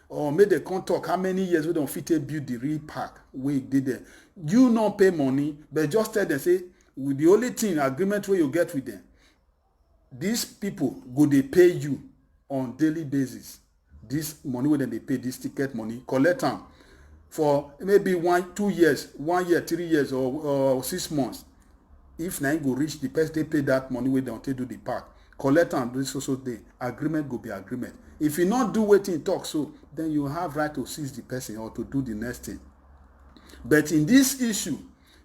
Or make them can't talk how many years we don't fit to build the real park we did there. You not pay money, but just tell them, say, with the only thing, agreement where you get with them, these people go they pay you on daily basis. This money when they pay, this ticket money, collect them for maybe 2 years, 1 year, 3 years, or 6 months. If na go reach the person, they pay that money wey dem take do the park. Collect am do so day. Agreement go be agreement. If you not do wetin talk so, then you have right to seize the person or to do the next thing. But in this issue,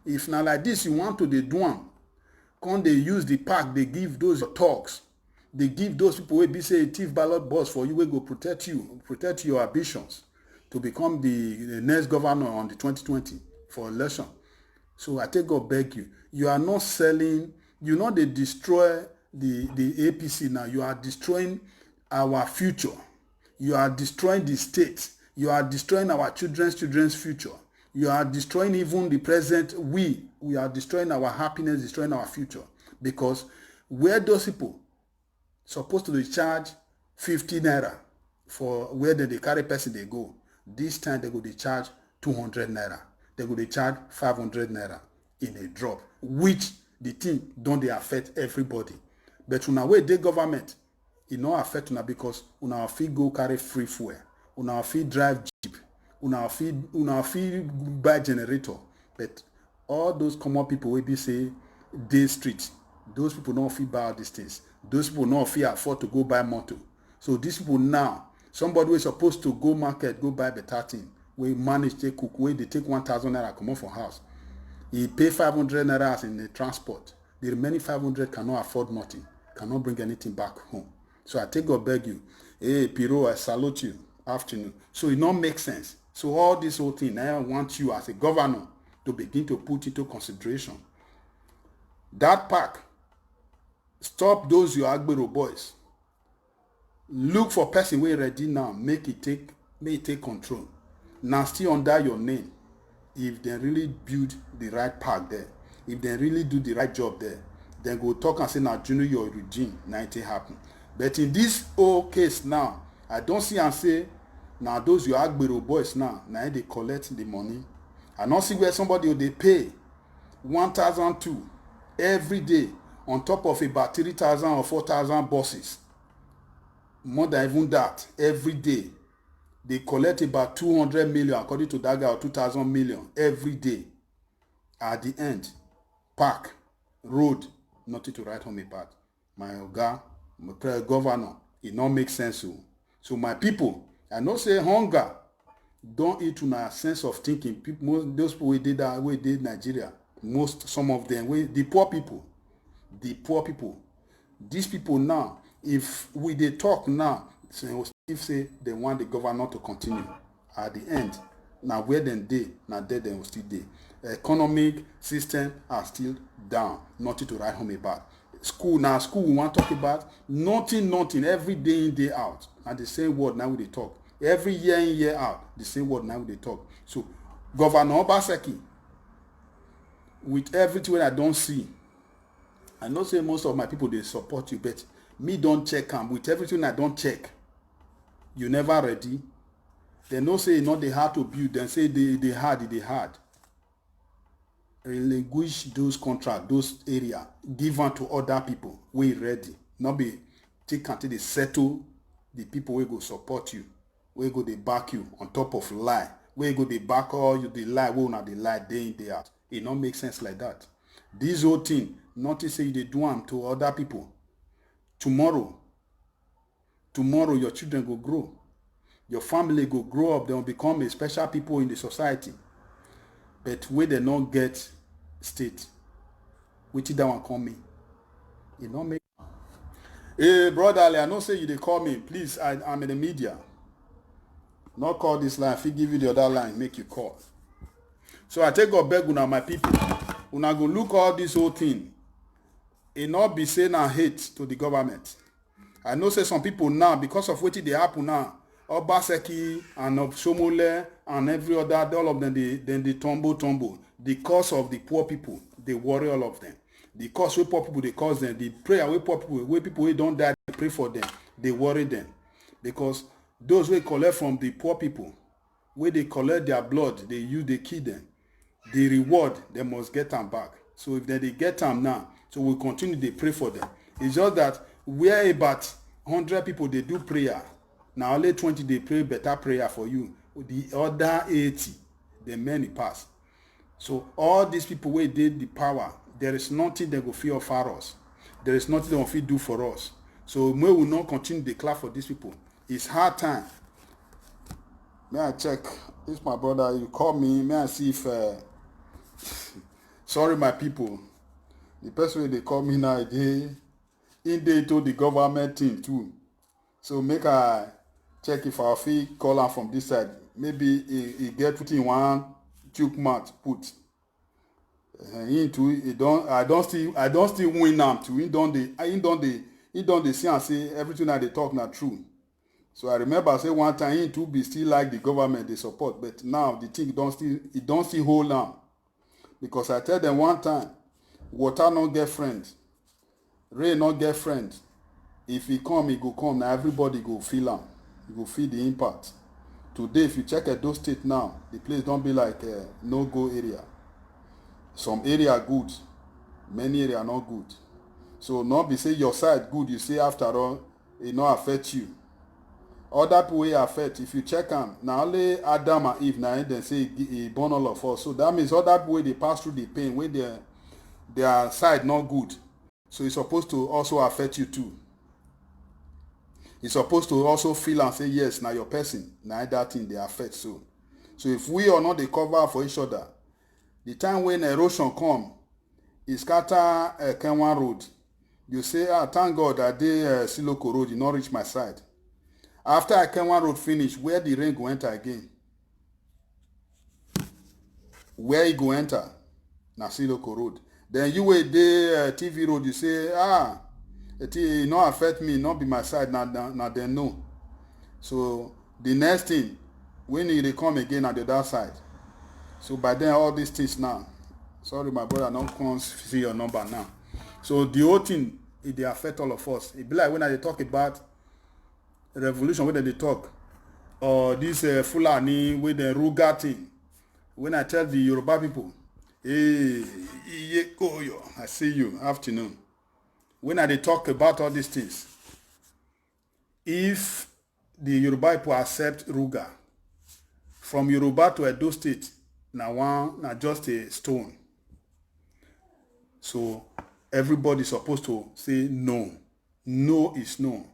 if na like this you want to dey do am, come dey use the park, they give those talks, they give those people wey be say thief ballot box for you, wey go protect you, protect your ambitions to become the next governor on the 2020 for election. So I take God beg you, you are not selling, you know they destroy the APC now. You are destroying our future. You are destroying the state. You are destroying our children's future. You are destroying even the present. We are destroying our happiness, destroying our future. Because where those people supposed to charge 50 naira for where they carry person they go, this time they go to charge 200 naira. They go to charge 500 naira in a drop, which the thing don't they affect everybody. But una way the government, it not affect una because una fit go carry free fuel, una fit drive jeep, una fit buy generator. But all those common people will be say day street, those people don't fit buy all these things. Those people don't fit afford to go buy motor. So these people now, somebody who is supposed to go market, go buy better thing, we manage to cook, where they take 1,000 naira come out for house. He pay 500 naira in the transport. The remaining 500 cannot afford nothing, cannot bring anything back home. So I take God beg you, hey Piro, I salute you. Afternoon. So it don't make sense. So all this whole thing, I want you as a governor to begin to put into consideration. That park, stop those your Agbero boys. Look for person way ready now. May it take control. Now still under your name. If they really build the right park there, if they really do the right job there, then go talk and say now junior your regime, now it happen. But in this whole case now, I don't see and say now those your Agbero boys now they collect the money. I don't see where somebody they pay 1,002 every day on top of about 3,000 or 4,000 buses. More than even that, every day. They collect about 200 million according to that guy, or 2,000 million every day. At the end, park, road, nothing to write home about. My Oga, my governor, it don't make sense. So my people, I know say hunger don't eat to a sense of thinking. People, those people we did Nigeria, some of them, the poor people, these people now, if they talk now, if say they want the governor to continue, at the end, now where then they, now there they will still dey. Economic system are still down, nothing to write home about. School we want to talk about, nothing, every day in, day out, and the same word now they talk. Every year in, year out, the same word now they talk. So, Governor Obaseki, with everything I don't see, I know say most of my people, they support you, but me don't check them. With everything I don't check, you never ready. They no say not they hard to build, then say they hard. Relinquish those contracts, those area, give them to other people. We ready. Not be take until they settle the people we go support you. We go they back you on top of lie. We go they back all you the lie, we not the lie day in, day out. It don't make sense like that. This whole thing, not to say they do them to other people. Tomorrow your children go grow. Your family go grow up, they will become a special people in the society. But where they don't get state, which that one call me. You don't make. Hey brother Ali, I don't say you they call me. Please, I'm in the media. Not call this line. If he give you the other line, make you call. So I take God beg una my people. Una go look all this whole thing. It not be saying I hate to the government. I know say some people now, because of what they happen now, Obaseki and Shomole and every other, all of them, they tumble. The cause of the poor people, they worry all of them. The cause where poor people, they cause them. The prayer where poor people, where people who don't die, they pray for them. They worry them. Because those who collect from the poor people, where they collect their blood, they kill them. The reward, they must get them back. So if they get them now, so we continue, they pray for them. It's just that where about 100 people, they do prayer. Now only 20 they pray better prayer for you. The other 80, the many pass. So all these people wey did the power, there is nothing they go fit offer us. There is nothing they go fit do for us. So may we not continue to declare for these people. It's hard time. May I check? This my brother. You call me. May I see if sorry my people. The person wey they call me now, they told the government thing too. So make I check if I fit call am from this side. Maybe he get put in one chook mouth put. He don't. I don't still win am too. He don't dey see and say everything that they talk not true. So I remember say one time he too be still like the government they support, but now the thing don't still hold am. Because I tell them one time, water not get friends, rain not get friends. If he come, he go come. Now everybody go feel am. You go feel the impact. Today, if you check Edo State now, the place don't be like a no-go area. Some area good, many area not good. So not be say your side good, you say after all, it not affect you. Other people wey affect, if you check am, na only Adam and Eve na dem say he born all of us. So that means other people wey dey pass through the pain, wey their side not good. So it's supposed to also affect you too. It's supposed to also feel and say yes, now your person, now that thing they affect. So if we are not the cover for each other, the time when erosion come, it scatter Kenwan Road. You say, thank God that day Siloko Road did not reach my side. After Kenwan Road finish, where the rain go enter again? Where it go enter? Na Siloko Road. Then you wait the TV Road, you say, it not affect me, not be my side, now they know. So the next thing, when they come again at the other side. So by then all these things now. Sorry my brother, I don't see your number now. So the whole thing, they affect all of us. It be like when I talk about revolution, when they talk, or this Fulani with the Ruga thing. When I tell the Yoruba people, hey, I see you, afternoon. When I talk about all these things, if the Yoruba people accept Ruga, from Yoruba to Edo State, now just a stone. So everybody supposed to say no. No is no.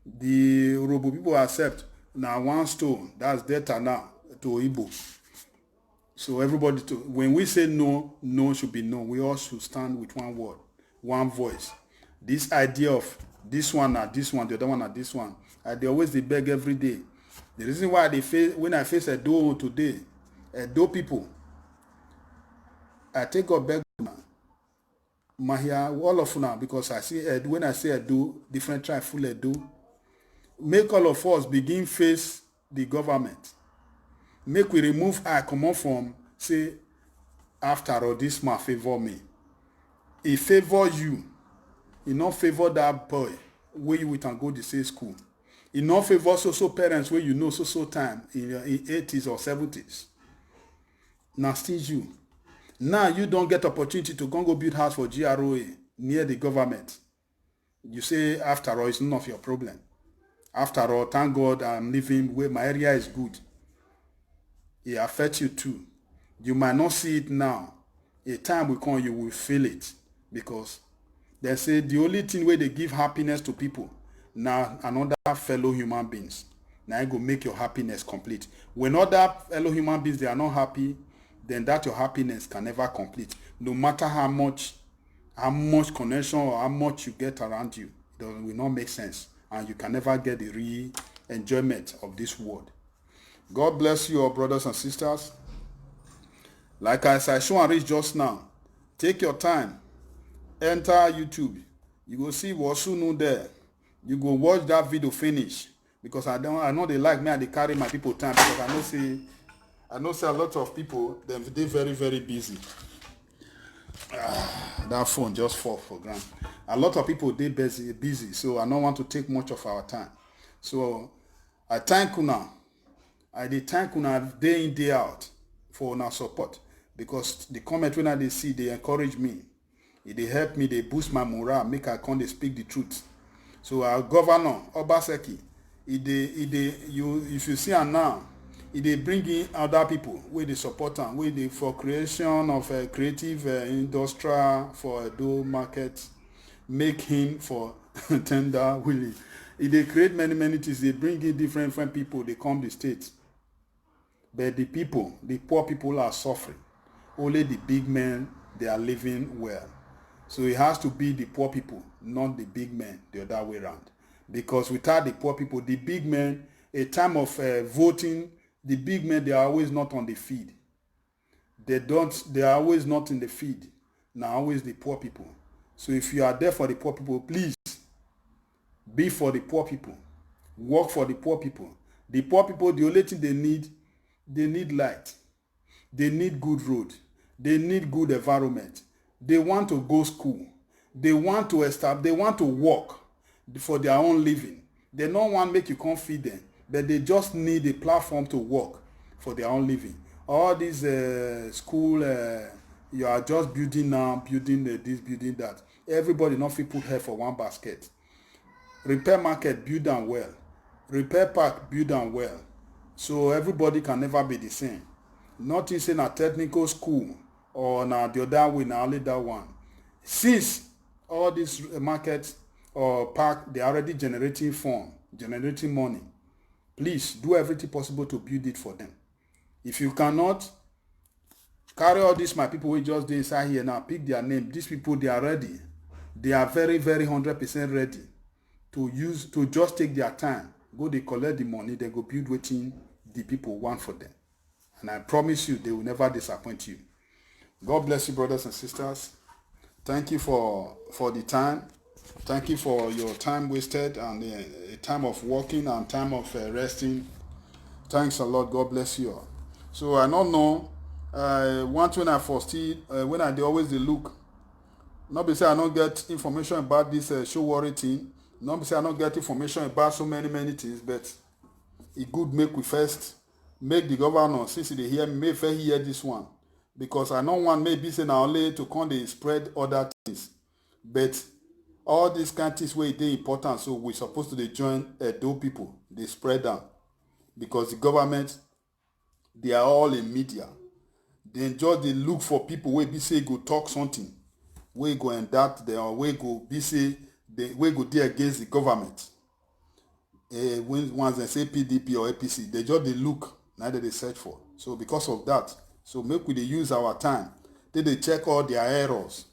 The Yoruba people accept now one stone. That's Delta now to Igbo. So everybody when we say no, no should be no. We all should stand with one word, one voice. This idea of this one or this one, the other one or this one, they always beg every day. The reason why when I face Edo today, Edo people, I take up beg Mahia, all of now, because I see when I say Edo, different tribe full Edo, make all of us begin face the government. Make we remove I come on from say after all this man favor me. He favor you. He not favor that boy where you can go to say school. He not favor so parents where you know so time in 80s or 70s. Now still you. Now you don't get opportunity to go build house for GROA near the government. You say after all it's none of your problem. After all, thank God I'm living where my area is good. It affects you too. You might not see it now. A time will come you will feel it, because they say the only thing where they give happiness to people now another fellow human beings. Now it go make your happiness complete. When other fellow human beings they are not happy, then that your happiness can never complete. No matter how much connection or how much you get around you, it will not make sense, and you can never get the real enjoyment of this world. God bless you all, brothers and sisters. Like as I show and reach just now, take your time, enter YouTube. You go see Wasunu there. You go watch that video finish, because I know they like me and they carry my people time, because I know say a lot of people they very very busy. That phone just fall for granted. A lot of people they busy, so I don't want to take much of our time. So I thank una. I dey thank una day in day out for una support, because the comment when I dey see they encourage me. They help me, they boost my morale, make I come they speak the truth. So our governor Obaseki, if you see her now, They bring in other people where they support them, where they for creation of a creative industrial for Edo market, make him for tender willing. They create many things. They bring in different people. They come the state, but the people, the poor people are suffering. Only the big men, they are living well. So it has to be the poor people, not the big men, the other way around. Because without the poor people, the big men, a time of voting, the big men, they are always not on the feed. They are always not in the feed. Now always the poor people. So if you are there for the poor people, please be for the poor people. Work for the poor people. The poor people, the only thing they need light. They need good road. They need good environment. They want to go school. They want to establish. They want to work for their own living. They don't want to make you come feed them, but they just need a platform to work for their own living. All these school, you are just building now, building this, building that. Everybody not fit put hair for one basket. Repair market, build them well. Repair park, build them well. So everybody can never be the same. Nothing saying a technical school or now the other way, now only that one. Since all these markets or park, they are already generating fund, generating money. Please do everything possible to build it for them. If you cannot, carry all this, my people will just dey inside here now, pick their name. These people, they are ready. They are very 100% ready to just take their time. Go, they collect the money, they go build wetin the people want for them. And I promise you, they will never disappoint you. God bless you, brothers and sisters. Thank you for the time. Thank you for your time wasted and the time of working and time of resting. Thanks a lot. God bless you all. So I don't know. One thing I foresee when I always look. Not be say I don't get information about this show worry thing. Not be say I don't get information about so many things. But it good make we first make the governor, since they hear me, may first hear this one. Because I don't want maybe say now only to come they spread other things. But all these kind of things where they important, so we're supposed to join those people. They spread them. Because the government, they are all in media. They look for people where be say go talk something. Where go and that they are where go be say they where go there against the government. When once they say PDP or APC, they look, neither they search for. So because of that, so make we they use our time. They check all their errors.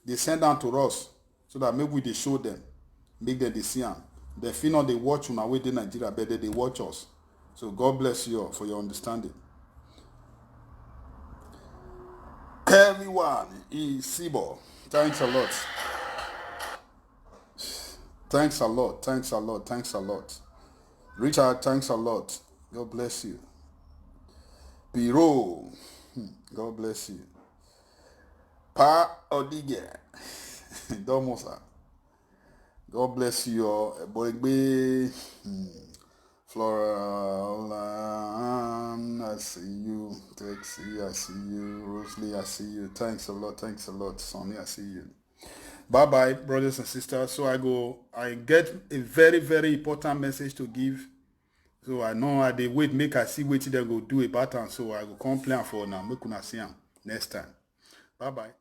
They send them to us so that maybe we they show them, make them they see them. They feel not they watch on our way to Nigeria, but they watch us. So God bless you all for your understanding. Everyone is Sibo. Thanks a lot. Thanks a lot. Thanks a lot. Thanks a lot. Richard, thanks a lot. God bless you. Piro, God bless you. Pa Odige, Domosa, God bless you all. Boygbe, Flora, I see you. Trixie, I see you. Rosalie, I see you. Thanks a lot. Thanks a lot. Sonny, I see you. Bye-bye, brothers and sisters. So I get a very important message to give. So I know I they wait, make I see what they go do about it. So I go come plan for now. Make una see am next time. Bye-bye.